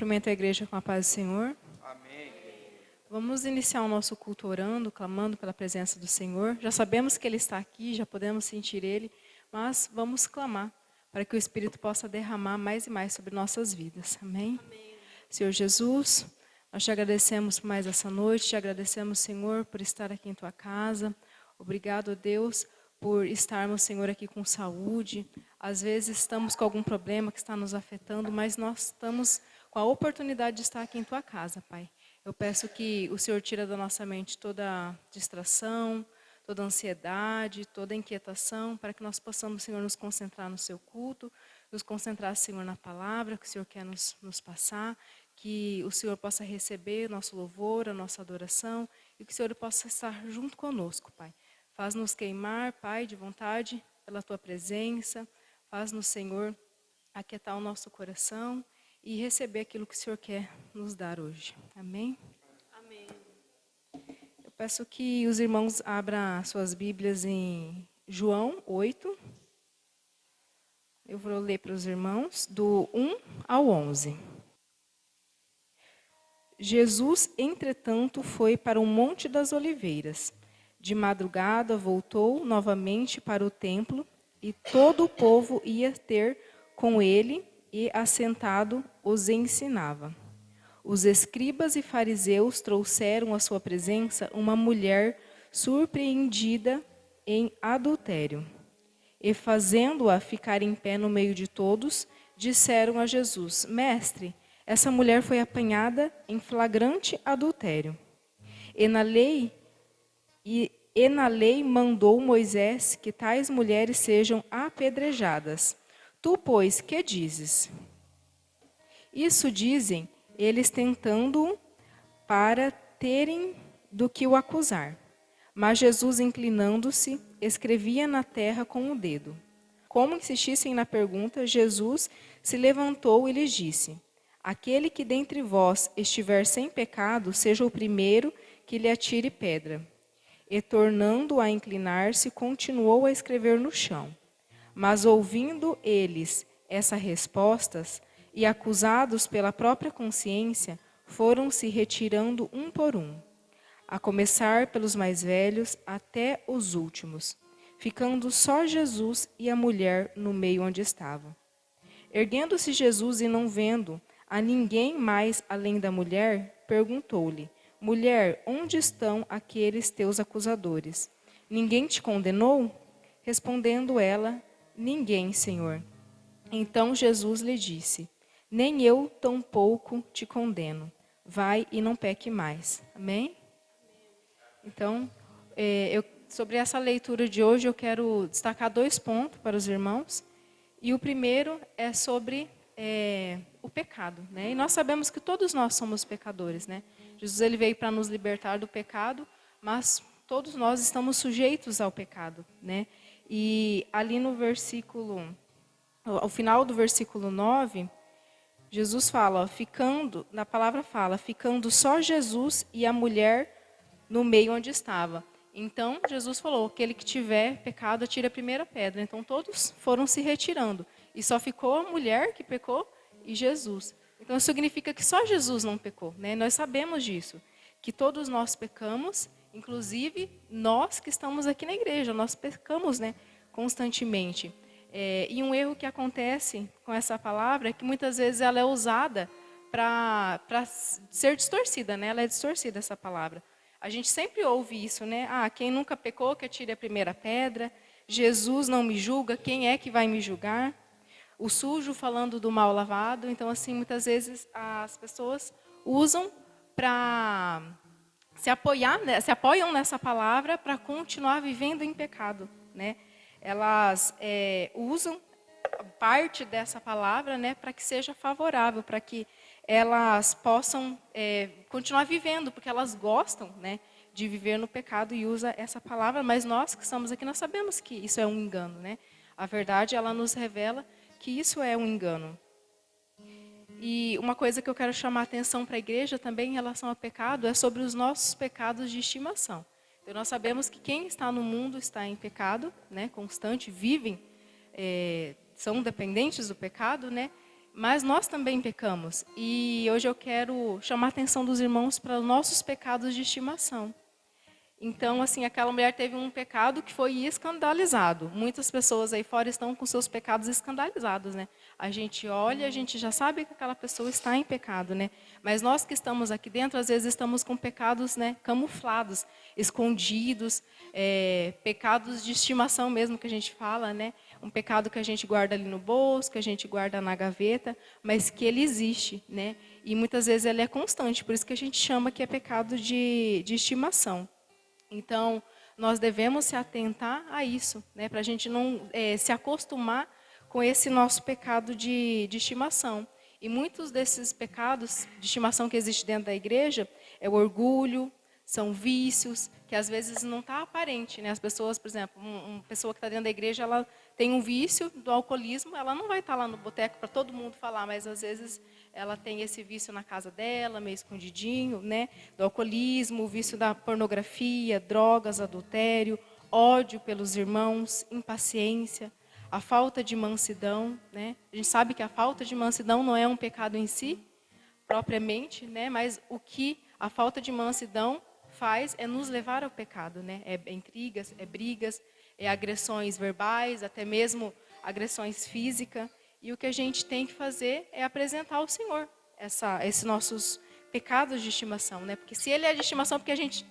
Cumprimento a igreja com a paz do Senhor. Amém. Vamos iniciar o nosso culto orando, clamando pela presença do Senhor. Já sabemos que Ele está aqui, já podemos sentir Ele, mas vamos clamar para que o Espírito possa derramar mais e mais sobre nossas vidas. Amém? Senhor Jesus, nós te agradecemos por mais essa noite, te agradecemos, Senhor, por estar aqui em Tua casa. Obrigado, Deus, por estarmos, Senhor, aqui com saúde. Às vezes estamos com algum problema que está nos afetando, mas nós estamos com a oportunidade de estar aqui em Tua casa, Pai. Eu peço que o Senhor tire da nossa mente toda distração, toda ansiedade, toda inquietação, para que nós possamos, Senhor, nos concentrar no Seu culto, nos concentrar, Senhor, na palavra que o Senhor quer nos passar, que o Senhor possa receber nosso louvor, a nossa adoração, e que o Senhor possa estar junto conosco, Pai. Faz-nos queimar, Pai, de vontade, pela Tua presença. Faz-nos, Senhor, aquietar o nosso coração e receber aquilo que o Senhor quer nos dar hoje. Amém? Amém. Eu peço que os irmãos abram suas Bíblias em João 8. Eu vou ler para os irmãos do 1 ao 11. Jesus, entretanto, foi para o Monte das Oliveiras. De madrugada voltou novamente para o templo, e todo o povo ia ter com ele, e assentado os ensinava. Os escribas e fariseus trouxeram à sua presença uma mulher surpreendida em adultério. E fazendo-a ficar em pé no meio de todos, disseram a Jesus: Mestre, essa mulher foi apanhada em flagrante adultério. E na lei mandou Moisés que tais mulheres sejam apedrejadas. Tu, pois, que dizes? Isso dizem eles tentando-o para terem do que o acusar. Mas Jesus, inclinando-se, escrevia na terra com o dedo. Como insistissem na pergunta, Jesus se levantou e lhes disse: Aquele que dentre vós estiver sem pecado, seja o primeiro que lhe atire pedra. E tornando a inclinar-se, continuou a escrever no chão. Mas ouvindo eles essas respostas, e acusados pela própria consciência, foram se retirando um por um, a começar pelos mais velhos até os últimos, ficando só Jesus e a mulher no meio onde estavam. Erguendo-se Jesus e não vendo a ninguém mais além da mulher, perguntou-lhe: Mulher, onde estão aqueles teus acusadores? Ninguém te condenou? Respondendo ela: Ninguém, Senhor. Então Jesus lhe disse: Nem eu tampouco te condeno. Vai e não peque mais. Amém? Então, sobre essa leitura de hoje, eu quero destacar 2 pontos para os irmãos. E o primeiro é sobre o pecado, né? E nós sabemos que todos nós somos pecadores, né? Jesus ele veio para nos libertar do pecado, mas todos nós estamos sujeitos ao pecado, né? E ali no versículo, ao final do versículo 9, Jesus fala, na palavra fala, ficando só Jesus e a mulher no meio onde estava. Então, Jesus falou, aquele que tiver pecado, atire a primeira pedra. Então, todos foram se retirando. E só ficou a mulher que pecou e Jesus. Então, isso significa que só Jesus não pecou, né? Nós sabemos disso, que todos nós pecamos, inclusive nós que estamos aqui na igreja, nós pecamos, né, constantemente. E um erro que acontece com essa palavra é que muitas vezes ela é usada para ser distorcida, né? Ela é distorcida, essa palavra. A gente sempre ouve isso, né? Quem nunca pecou, que atire a primeira pedra. Jesus não me julga, quem é que vai me julgar? O sujo falando do mal lavado. Então, assim, muitas vezes as pessoas usam para se apoiam nessa palavra para continuar vivendo em pecado, né? Elas usam parte dessa palavra, né, para que seja favorável, para que elas possam continuar vivendo, porque elas gostam, né, de viver no pecado e usa essa palavra, mas nós que estamos aqui, nós sabemos que isso é um engano, né? A verdade, ela nos revela que isso é um engano. E uma coisa que eu quero chamar a atenção para a igreja também em relação ao pecado é sobre os nossos pecados de estimação. Então, nós sabemos que quem está no mundo está em pecado, né, constante, vivem, são dependentes do pecado, né? Mas nós também pecamos. E hoje eu quero chamar a atenção dos irmãos para os nossos pecados de estimação. Então, assim, aquela mulher teve um pecado que foi escandalizado. Muitas pessoas aí fora estão com seus pecados escandalizados, né? A gente olha, a gente já sabe que aquela pessoa está em pecado, né? Mas nós que estamos aqui dentro, às vezes estamos com pecados, né, camuflados, escondidos, pecados de estimação mesmo que a gente fala, né? Um pecado que a gente guarda ali no bolso, que a gente guarda na gaveta, mas que ele existe, né? E muitas vezes ele é constante, por isso que a gente chama que é pecado de estimação. Então, nós devemos se atentar a isso, né, para a gente não se acostumar com esse nosso pecado de estimação. E muitos desses pecados de estimação que existem dentro da igreja é o orgulho, são vícios, que às vezes não está aparente. Né? As pessoas, por exemplo, uma pessoa que está dentro da igreja, ela tem um vício do alcoolismo, ela não vai estar lá no boteco para todo mundo falar, mas às vezes ela tem esse vício na casa dela, meio escondidinho, né? Do alcoolismo, o vício da pornografia, drogas, adultério, ódio pelos irmãos, impaciência, a falta de mansidão, né? A gente sabe que a falta de mansidão não é um pecado em si, propriamente, né? Mas o que a falta de mansidão faz é nos levar ao pecado, né? É intrigas, é brigas, é agressões verbais, até mesmo agressões físicas. E o que a gente tem que fazer é apresentar ao Senhor esses nossos pecados de estimação, né? Porque se ele é de estimação, porque a gente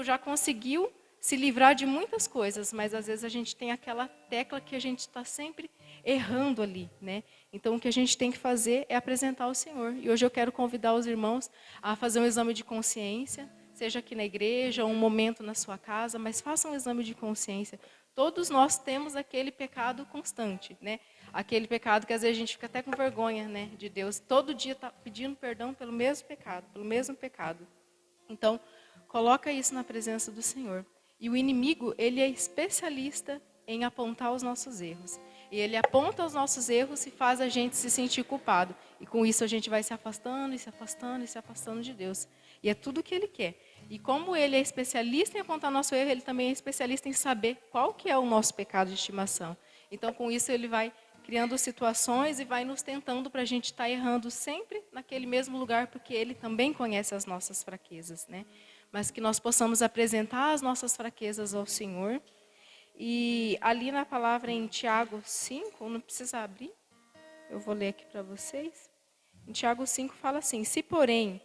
já conseguiu se livrar de muitas coisas, mas às vezes a gente tem aquela tecla que a gente está sempre errando ali, né? Então o que a gente tem que fazer é apresentar ao Senhor. E hoje eu quero convidar os irmãos a fazer um exame de consciência, seja aqui na igreja ou um momento na sua casa, mas façam um exame de consciência. Todos nós temos aquele pecado constante, né? Aquele pecado que às vezes a gente fica até com vergonha, né, de Deus. Todo dia está pedindo perdão pelo mesmo pecado. Então, coloca isso na presença do Senhor. E o inimigo, ele é especialista em apontar os nossos erros. E ele aponta os nossos erros e faz a gente se sentir culpado. E com isso a gente vai se afastando, e se afastando, e se afastando de Deus. E é tudo o que ele quer. E como ele é especialista em apontar nosso erro, ele também é especialista em saber qual que é o nosso pecado de estimação. Então, com isso, ele vai criando situações e vai nos tentando para a gente estar errando sempre naquele mesmo lugar, porque ele também conhece as nossas fraquezas, né? Mas que nós possamos apresentar as nossas fraquezas ao Senhor. E ali na palavra em Tiago 5, não precisa abrir, eu vou ler aqui para vocês. Em Tiago 5 fala assim: se porém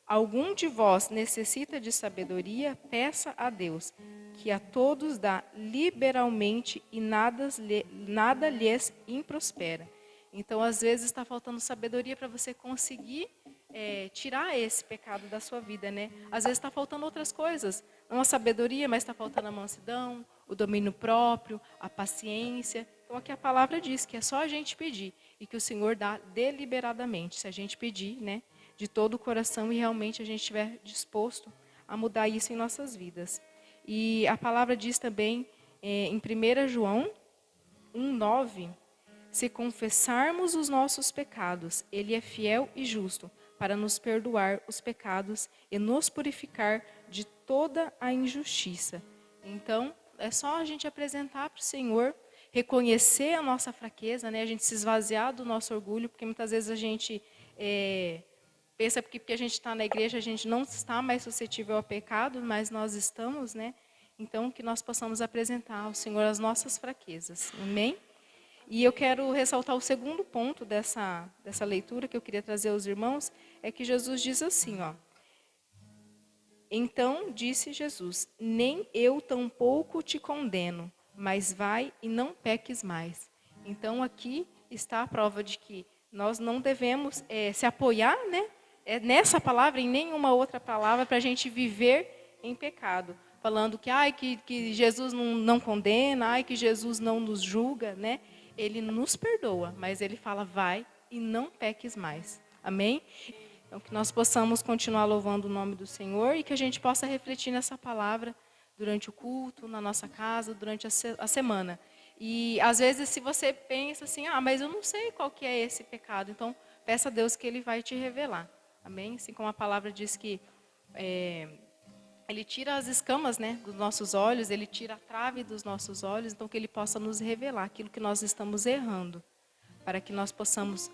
algum de vós necessita de sabedoria, peça a Deus, que a todos dá liberalmente e nada lhes improspera. Então, às vezes, está faltando sabedoria para você conseguir tirar esse pecado da sua vida, né? Às vezes está faltando outras coisas, não a sabedoria, mas está faltando a mansidão, o domínio próprio, a paciência. Então, aqui a palavra diz que é só a gente pedir e que o Senhor dá deliberadamente, se a gente pedir, né? De todo o coração e realmente a gente estiver disposto a mudar isso em nossas vidas. E a palavra diz também em 1 João 1,9, se confessarmos os nossos pecados, Ele é fiel e justo para nos perdoar os pecados e nos purificar de toda a injustiça. Então, é só a gente apresentar para o Senhor, reconhecer a nossa fraqueza, né? A gente se esvaziar do nosso orgulho, porque muitas vezes a gente pensa que porque a gente está na igreja, a gente não está mais suscetível ao pecado, mas nós estamos, né? Então, que nós possamos apresentar ao Senhor as nossas fraquezas. Amém? E eu quero ressaltar o segundo ponto dessa leitura que eu queria trazer aos irmãos, é que Jesus diz assim, ó. Então disse Jesus, nem eu tampouco te condeno, mas vai e não peques mais. Então aqui está a prova de que nós não devemos se apoiar, né, nessa palavra, em nenhuma outra palavra, para a gente viver em pecado. Falando que Jesus não condena, que Jesus não nos julga, né? Ele nos perdoa, mas ele fala, vai e não peques mais. Amém? Então, que nós possamos continuar louvando o nome do Senhor e que a gente possa refletir nessa palavra durante o culto, na nossa casa, durante a semana. E, às vezes, se você pensa assim, mas eu não sei qual que é esse pecado, então, peça a Deus que Ele vai te revelar. Amém? Assim como a palavra diz que Ele tira as escamas, né, dos nossos olhos, Ele tira a trave dos nossos olhos, então que Ele possa nos revelar aquilo que nós estamos errando, para que nós possamos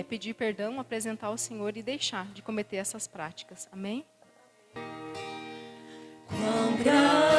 pedir perdão, apresentar ao Senhor e deixar de cometer essas práticas. Amém? Quão grande